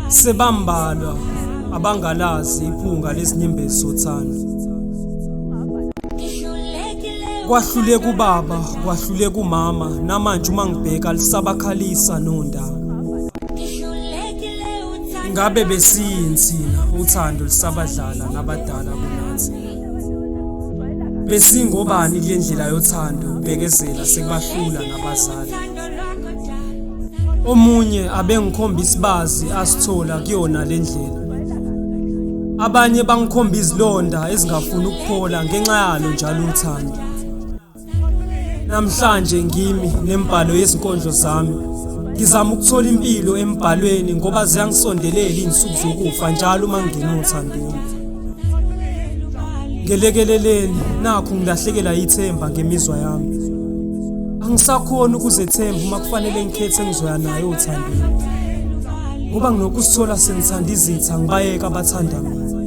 Sebambalwa abangalazi iphunga lezinyembezi zothando. Kwahlule kubaba, kwahlule kumama, namanje uma ngibheka lisabakhalisa nondaba. Ngabe besiyintsina uthando lisabadlala nabadala kunathi. Besingobani le ndlela yothando ubhekezela sekubahlula nabazali. Omunye abengikhombisa bazi asithola kuyona le ndlela. Abanye bangikhomba izilonda ezingafuni ukuphola ngenxa yalo njalo uthando. Namhlanje ngimi nembhalo yezinkondlo zami ngizama ukuthola impilo embhalweni ngoba ziyangisondelela izinsuku zokufa njalo mangingena uthandweni. Ngelekeleleni nakho ngilahlekela ithemba ngemizwa yami. Angisakhona ukuzethemba uma kufanele ngikhethe engizoya naye uthandweni. Ngoba nginokusithola sengithanda izitha ngibayeka abathanda mina.